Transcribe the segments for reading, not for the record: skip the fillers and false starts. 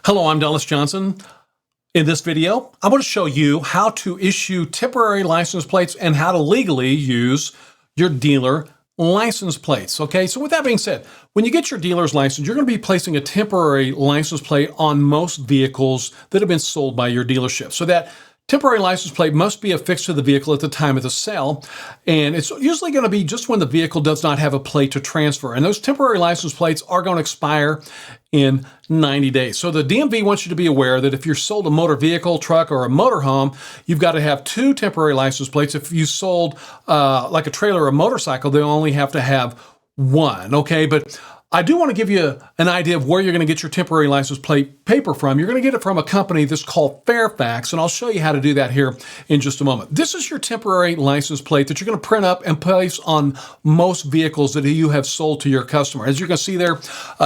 Hello, I'm Dallas Johnson. In this video, I'm going to show you how to issue temporary license plates and how to legally use your dealer license plates. Okay, so with that being said, when you get your dealer's license, you're going to be placing a temporary license plate on most vehicles that have been sold by your dealership. So that temporary license plate must be affixed to the vehicle at the time of the sale, and it's usually going to be just when the vehicle does not have a plate to transfer. And those temporary license plates are going to expire in 90 days. So the DMV wants you to be aware that if you're sold a motor vehicle, truck, or a motorhome, you've got to have 2 temporary license plates. If you sold like a trailer or a motorcycle, they only have to have 1, okay? But I do want to give you an idea of where you're going to get your temporary license plate paper from. You're going to get it from a company that's called Fairfax, and I'll show you how to do that here in just a moment. This is your temporary license plate that you're going to print up and place on most vehicles that you have sold to your customer. As you can see there,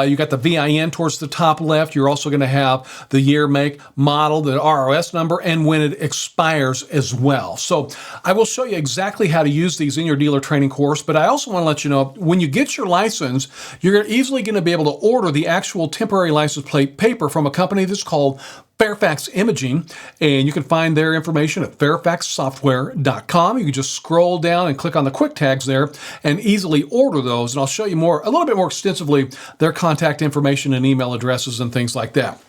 you got the VIN towards the top left. You're also going to have the year, make, model, the ROS number, and when it expires as well. So I will show you exactly how to use these in your dealer training course, but I also want to let you know when you get your license, you're easily going to be able to order the actual temporary license plate paper from a company that's called Fairfax Imaging, and you can find their information at fairfaxsoftware.com. You can just scroll down and click on the quick tags there and easily order those, and I'll show you a little bit more extensively, their contact information and email addresses and things like that.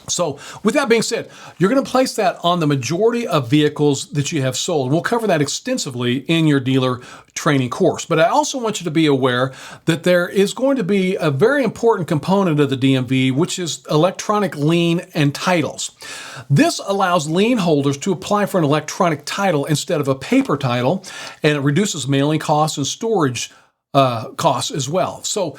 So with that being said, you're going to place that on the majority of vehicles that you have sold. We'll cover that extensively in your dealer training course. But I also want you to be aware that there is going to be a very important component of the DMV, which is electronic lien and titles. This allows lien holders to apply for an electronic title instead of a paper title, and it reduces mailing costs and storage costs as well. So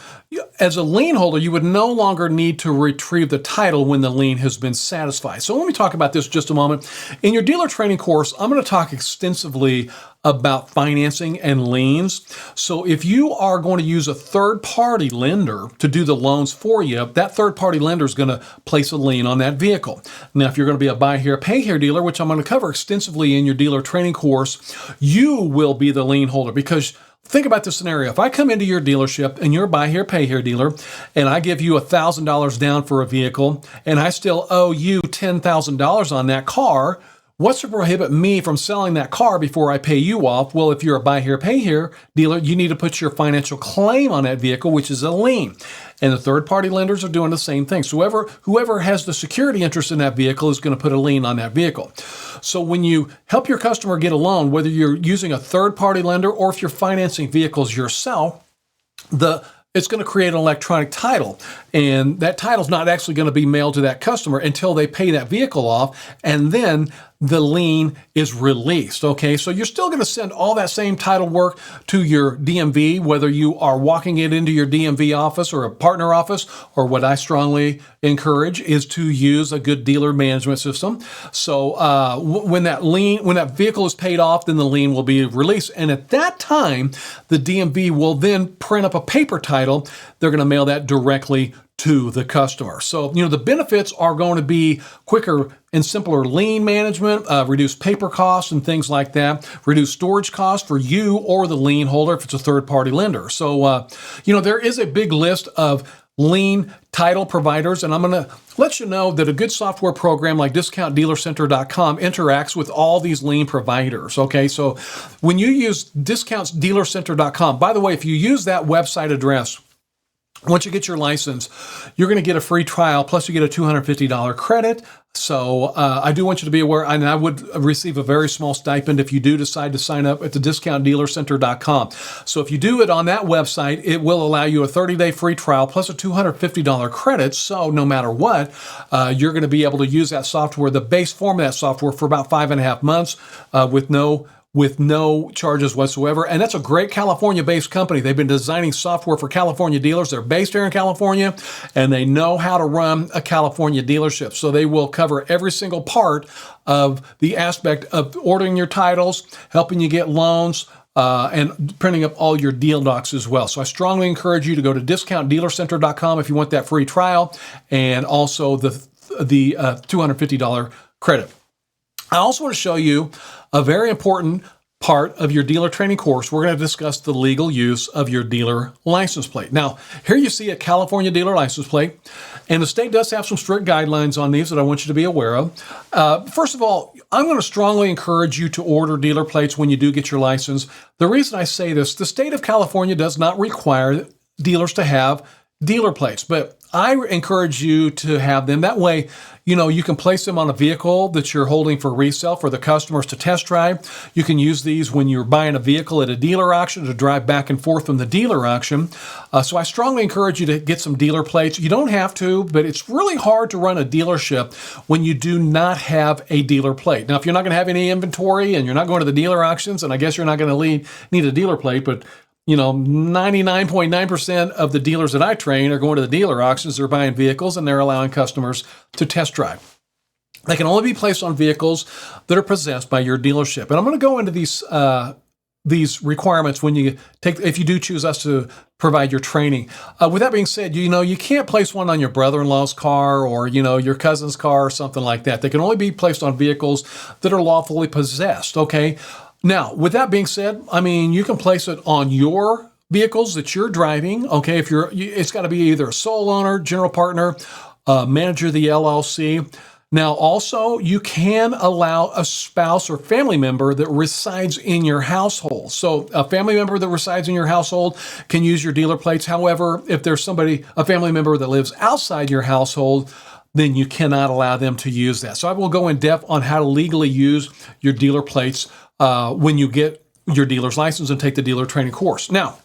as a lien holder, you would no longer need to retrieve the title when the lien has been satisfied. So let me talk about this just a moment. In your dealer training course, I'm going to talk extensively about financing and liens. So if you are going to use a third-party lender to do the loans for you, that third-party lender is going to place a lien on that vehicle. Now, if you're going to be a buy here, pay here dealer, which I'm going to cover extensively in your dealer training course, you will be the lien holder, because think about this scenario. If I come into your dealership and you're a buy here, pay here dealer, and I give you $1,000 down for a vehicle, and I still owe you $10,000 on that car, what's to prohibit me from selling that car before I pay you off? Well, if you're a buy here, pay here dealer, you need to put your financial claim on that vehicle, which is a lien. And the third-party lenders are doing the same thing. So whoever has the security interest in that vehicle is going to put a lien on that vehicle. So when you help your customer get a loan, whether you're using a third-party lender or if you're financing vehicles yourself, it's going to create an electronic title, and that title is not actually going to be mailed to that customer until they pay that vehicle off, and then the lien is released, okay? So you're still going to send all that same title work to your DMV, whether you are walking it into your DMV office or a partner office, or what I strongly encourage is to use a good dealer management system. So when that vehicle is paid off, then the lien will be released, and at that time, the DMV will then print up a paper title. They're going to mail that directly to the customer. So, the benefits are going to be quicker and simpler lien management, reduce paper costs and things like that, reduce storage costs for you or the lien holder if it's a third-party lender. So, there is a big list of lien title providers, and I'm going to let you know that a good software program like discountdealercenter.com interacts with all these lien providers, okay? So when you use discountdealercenter.com, by the way, if you use that website address, once you get your license, you're going to get a free trial, plus you get a $250 credit. So I do want you to be aware, and I would receive a very small stipend if you do decide to sign up at the discountdealercenter.com. So if you do it on that website, it will allow you a 30-day free trial plus a $250 credit. So no matter what, you're going to be able to use that software, the base form of that software, for about 5.5 months with no charges whatsoever. And that's a great California-based company. They've been designing software for California dealers. They're based here in California, and they know how to run a California dealership. So they will cover every single part of the aspect of ordering your titles, helping you get loans, and printing up all your deal docs as well. So I strongly encourage you to go to discountdealercenter.com if you want that free trial, and also the $250 credit. I also want to show you a very important part of your dealer training course, we're going to discuss the legal use of your dealer license plate. Now, here you see a California dealer license plate, and the state does have some strict guidelines on these that I want you to be aware of. First of all, I'm going to strongly encourage you to order dealer plates when you do get your license. The reason I say this, the state of California does not require dealers to have dealer plates, but I encourage you to have them. That way, you can place them on a vehicle that you're holding for resale for the customers to test drive. You can use these when you're buying a vehicle at a dealer auction to drive back and forth from the dealer auction. So I strongly encourage you to get some dealer plates. You don't have to, but it's really hard to run a dealership when you do not have a dealer plate. Now, if you're not going to have any inventory and you're not going to the dealer auctions, and I guess you're not going to need a dealer plate, but 99.9% of the dealers that I train are going to the dealer auctions. They're buying vehicles and they're allowing customers to test drive. They can only be placed on vehicles that are possessed by your dealership. And I'm going to go into these requirements if you do choose us to provide your training. With that being said, you can't place one on your brother-in-law's car or, your cousin's car or something like that. They can only be placed on vehicles that are lawfully possessed, okay? Now, with that being said, you can place it on your vehicles that you're driving, okay? It's got to be either a sole owner, general partner, manager of the LLC. Now, also, you can allow a spouse or family member that resides in your household. So a family member that resides in your household can use your dealer plates. However, if there's a family member that lives outside your household, then you cannot allow them to use that. So I will go in depth on how to legally use your dealer plates when you get your dealer's license and take the dealer training course. Now,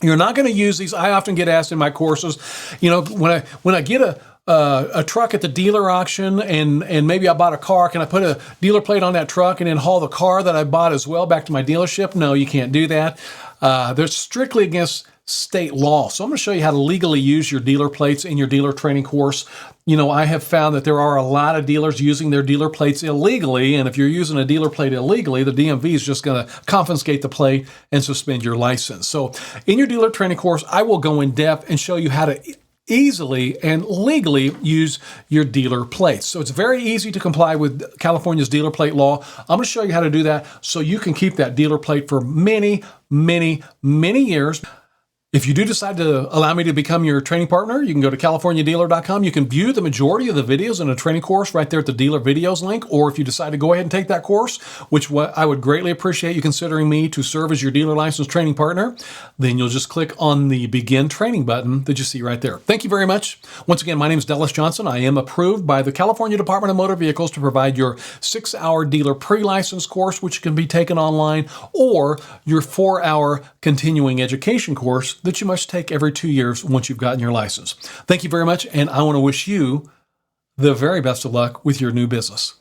you're not going to use these. I often get asked in my courses, when I get a truck at the dealer auction and maybe I bought a car, can I put a dealer plate on that truck and then haul the car that I bought as well back to my dealership? No, you can't do that. They're strictly against state law. So I'm going to show you how to legally use your dealer plates in your dealer training course. I have found that there are a lot of dealers using their dealer plates illegally, and if you're using a dealer plate illegally, the DMV is just going to confiscate the plate and suspend your license. So in your dealer training course, I will go in depth and show you how to easily and legally use your dealer plates. So it's very easy to comply with California's dealer plate law. I'm going to show you how to do that so you can keep that dealer plate for many, many, many years. If you do decide to allow me to become your training partner, you can go to californiadealer.com. You can view the majority of the videos in a training course right there at the dealer videos link. Or if you decide to go ahead and take that course, which I would greatly appreciate you considering me to serve as your dealer license training partner, then you'll just click on the begin training button that you see right there. Thank you very much. Once again, my name is Dallas Johnson. I am approved by the California Department of Motor Vehicles to provide your 6-hour dealer pre-license course, which can be taken online, or your 4-hour continuing education course that you must take every 2 years once you've gotten your license. Thank you very much, and I want to wish you the very best of luck with your new business.